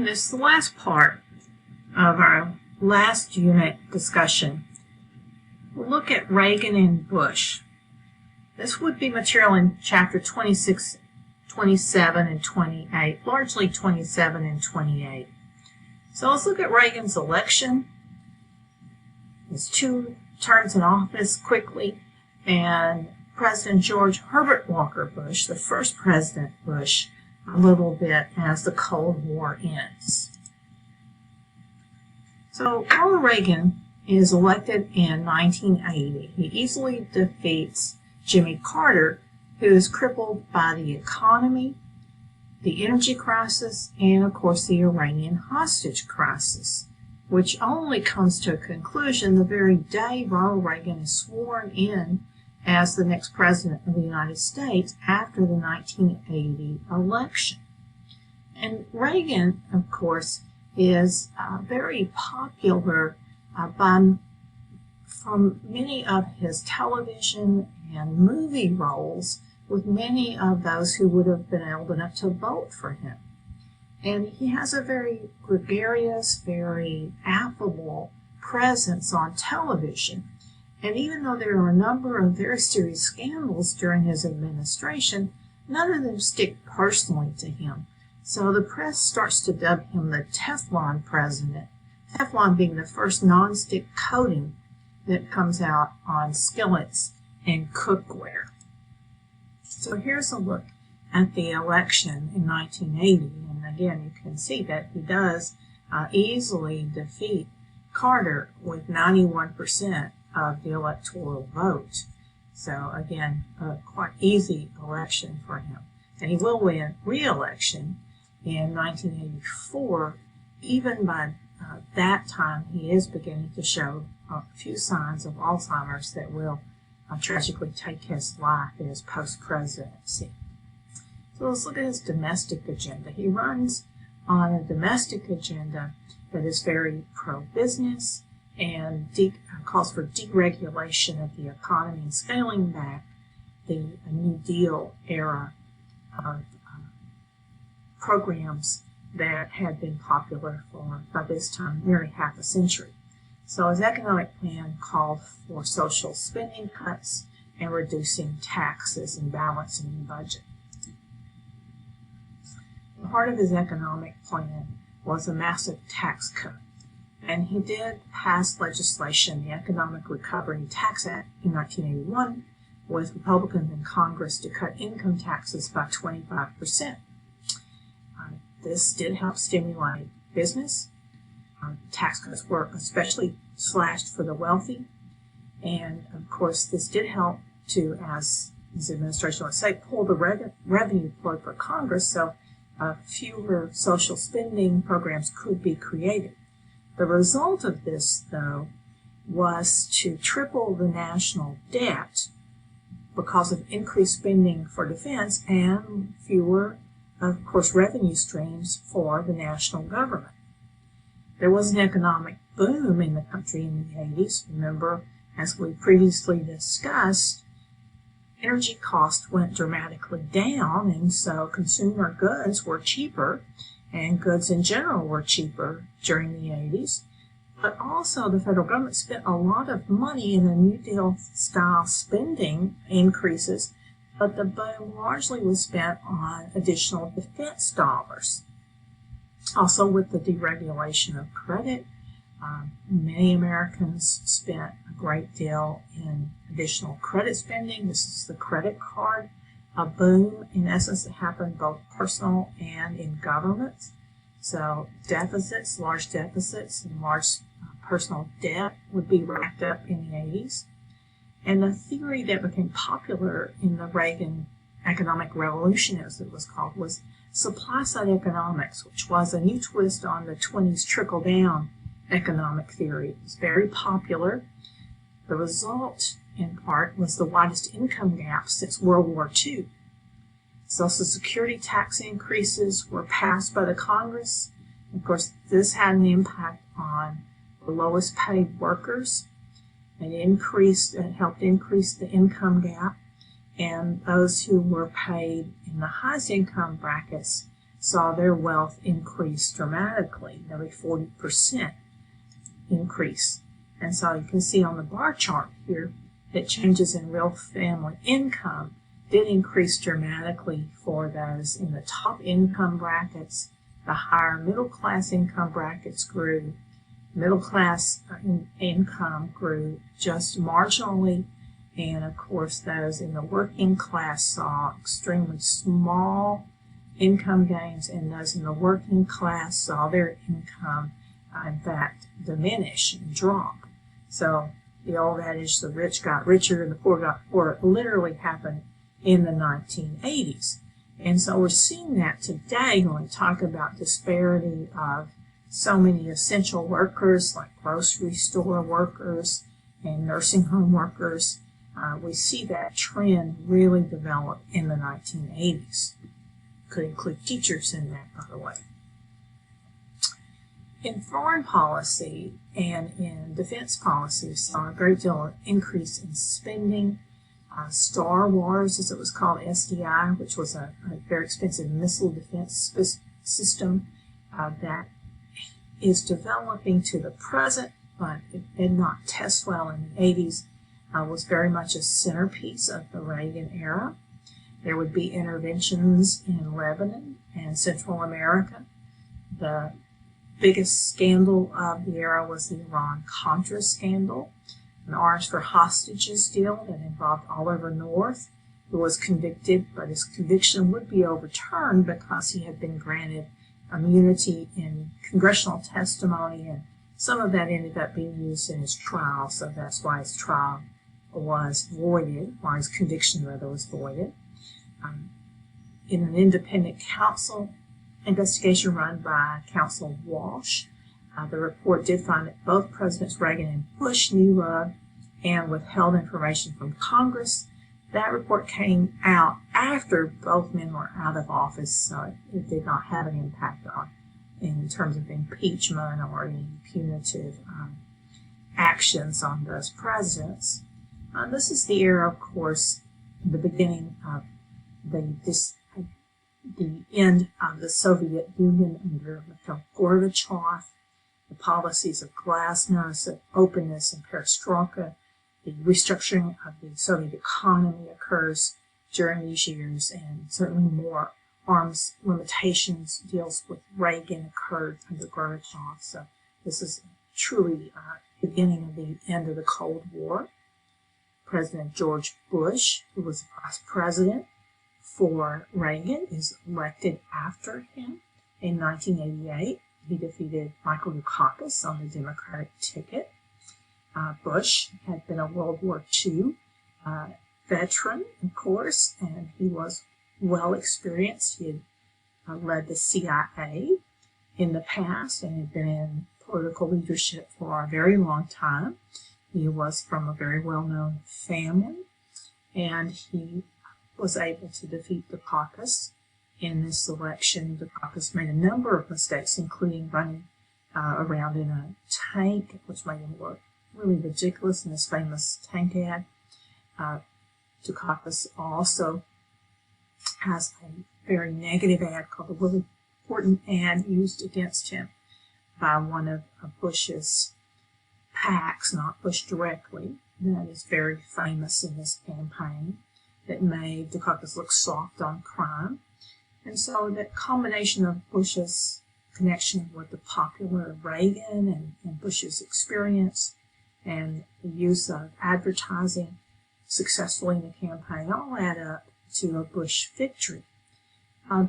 In this last part of our last unit discussion, we'll look at Reagan and Bush. This would be material in chapter 26, 27, and 28, largely 27 and 28. So let's look at Reagan's election, his 2 terms in office quickly, and President George Herbert Walker Bush, the first President Bush, a little bit as the Cold War ends. So Ronald Reagan is elected in 1980. He easily defeats Jimmy Carter, who is crippled by the economy, the energy crisis, and of course the Iranian hostage crisis, which only comes to a conclusion the very day Ronald Reagan is sworn in as the next President of the United States after the 1980 election. And Reagan, of course, is very popular from many of his television and movie roles with many of those who would have been old enough to vote for him. And he has a very gregarious, very affable presence on television. And even though there are a number of very serious scandals during his administration, none of them stick personally to him. So the press starts to dub him the Teflon president, Teflon being the first non-stick coating that comes out on skillets and cookware. So here's a look at the election in 1980. And again, you can see that he does easily defeat Carter with 91% of the electoral vote. So again, a quite easy election for him. And he will win re-election in 1984. Even by that time, he is beginning to show a few signs of Alzheimer's that will tragically take his life in his post-presidency. So let's look at his domestic agenda. He runs on a domestic agenda that is very pro-business and calls for deregulation of the economy and scaling back the New Deal era of programs that had been popular for, by this time, nearly half a century. So his economic plan called for social spending cuts and reducing taxes and balancing the budget. Part of his economic plan was a massive tax cut. And he did pass legislation, the Economic Recovery and Tax Act in 1981, with Republicans in Congress to cut income taxes by 25%. This did help stimulate business. Tax cuts were especially slashed for the wealthy. And of course, this did help to, as his administration would say, pull the revenue plug for Congress, so fewer social spending programs could be created. The result of this, though, was to triple the national debt because of increased spending for defense and fewer, of course, revenue streams for the national government. There was an economic boom in the country in the 80s. Remember, as we previously discussed, energy costs went dramatically down, and so consumer goods were cheaper, and goods in general were cheaper during the 80s. But also the federal government spent a lot of money in the New Deal style spending increases, but the boom largely was spent on additional defense dollars. Also, with the deregulation of credit, many Americans spent a great deal in additional credit spending. This is the credit card boom, in essence, that happened both personal and in government. So deficits, large deficits, and large personal debt would be racked up in the 80s. And the theory that became popular in the Reagan economic revolution, as it was called, was supply-side economics, which was a new twist on the 20s trickle-down economic theory. It was very popular. The result, in part, was the widest income gap since World War II. Social Security tax increases were passed by the Congress. Of course, this had an impact on the lowest paid workers. It helped increase the income gap, and those who were paid in the highest income brackets saw their wealth increase dramatically, nearly 40% increase. And so you can see on the bar chart here that changes in real family income did increase dramatically for those in the top income brackets. The higher middle class income brackets grew. Middle class income grew just marginally, and of course those in the working class saw extremely small income gains, and those in the working class saw their income in fact diminish and drop. So the old adage, the rich got richer and the poor got poorer, literally happened in the 1980s. And so we're seeing that today when we talk about disparity of so many essential workers like grocery store workers and nursing home workers. We see that trend really develop in the 1980s. Could include teachers in that, by the way. In foreign policy and in defense policy, we saw a great deal of increase in spending. Star Wars, as it was called, SDI, which was a very expensive missile defense system that is developing to the present, but it did not test well in the 80s, was very much a centerpiece of the Reagan era. There would be interventions in Lebanon and Central America. The biggest scandal of the era was the Iran-Contra scandal, an arms for hostages deal that involved Oliver North, who was convicted, but his conviction would be overturned because he had been granted immunity in congressional testimony, and some of that ended up being used in his trial, so that's why his trial was voided, why his conviction rather was voided. In an independent counsel investigation run by Counsel Walsh, the report did find that both Presidents Reagan and Bush knew of and withheld information from Congress. That report came out after both men were out of office, so it did not have an impact on in terms of impeachment or any punitive actions on those presidents. This is the era, of course, the beginning of the end of the Soviet Union under Mikhail Gorbachev. The policies of glasnost, of openness, and perestroika. The restructuring of the Soviet economy occurs during these years, and certainly more arms limitations deals with Reagan occurred under Gorbachev. So this is truly the beginning of the end of the Cold War. President George Bush, who was vice president for Reagan, is elected after him in 1988. He defeated Michael Dukakis on the Democratic ticket. Bush had been a World War II veteran, of course, and he was well experienced. He had led the CIA in the past and had been in political leadership for a very long time. He was from a very well-known family, and he was able to defeat Dukakis in this election. Dukakis made a number of mistakes, including running around in a tank, which made him look really ridiculous in his famous tank ad. Dukakis also has a very negative ad called the really important ad used against him by one of Bush's PACs, not Bush directly, that is very famous in this campaign, that made Dukakis look soft on crime. And so that combination of Bush's connection with the popular Reagan and Bush's experience and the use of advertising successfully in the campaign all add up to a Bush victory.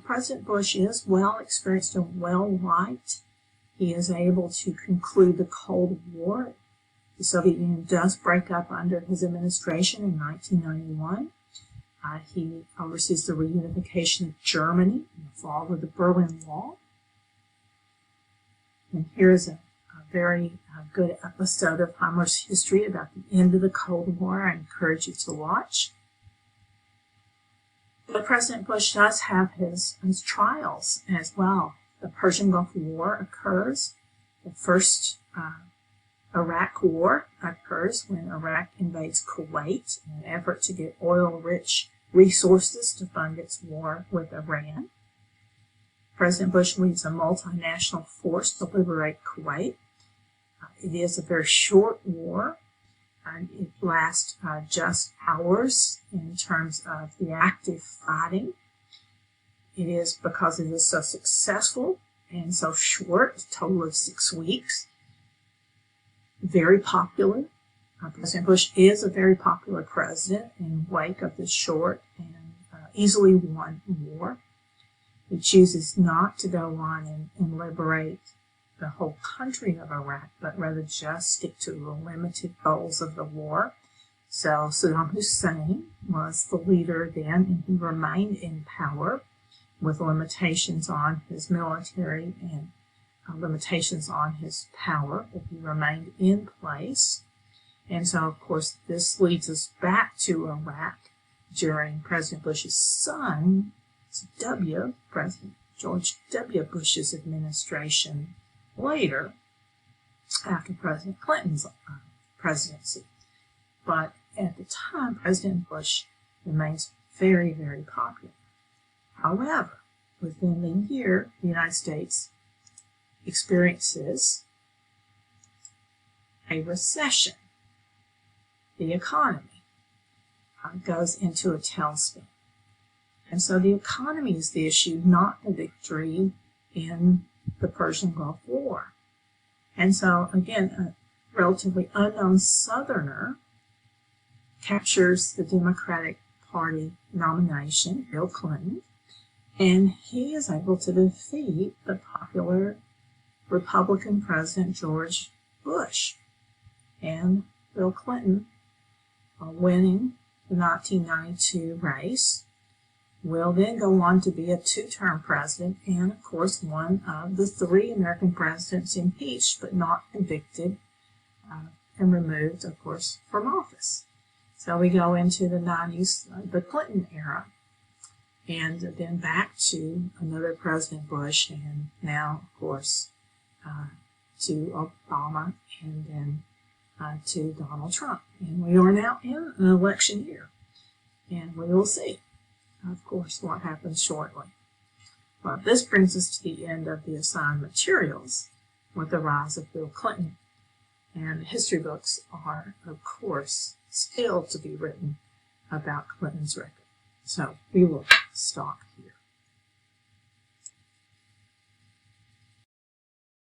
President Bush is well experienced and well liked. He is able to conclude the Cold War. The Soviet Union does break up under his administration in 1991. He oversees the reunification of Germany and the fall of the Berlin Wall. And here's a very good episode of Himmler's history about the end of the Cold War. I encourage you to watch. But President Bush does have his trials as well. The Persian Gulf War occurs. The first Iraq War occurs when Iraq invades Kuwait in an effort to get oil-rich resources to fund its war with Iran. President Bush leads a multinational force to liberate Kuwait. It is a very short war. It lasts just hours in terms of the active fighting. It is because it is so successful and so short, a total of 6 weeks. Very popular. President Bush is a very popular president in wake of this short and easily won war. He chooses not to go on and liberate the whole country of Iraq, but rather just stick to the limited goals of the war. So Saddam Hussein was the leader then, and he remained in power with limitations on his military and limitations on his power, but he remained in place. And so, of course, this leads us back to Iraq during President Bush's son, President George W. Bush's administration later, after President Clinton's presidency. But at the time, President Bush remains very, very popular. However, within the year, the United States experiences a recession. The economy goes into a tailspin. And so the economy is the issue, not the victory in the Persian Gulf War. And so, again, a relatively unknown Southerner captures the Democratic Party nomination, Bill Clinton, and he is able to defeat the popular Republican President George Bush. And Bill Clinton, winning the 1992 race, will then go on to be a two-term president and, of course, one of the 3 American presidents impeached but not convicted and removed, of course, from office. So we go into the 90s, the Clinton era, and then back to another President Bush, and now, of course, to Obama, and then to Donald Trump. And we are now in an election year, and we will see, of course, what happens shortly. Well, this brings us to the end of the assigned materials with the rise of Bill Clinton. And the history books are, of course, still to be written about Clinton's record. So we will stop here.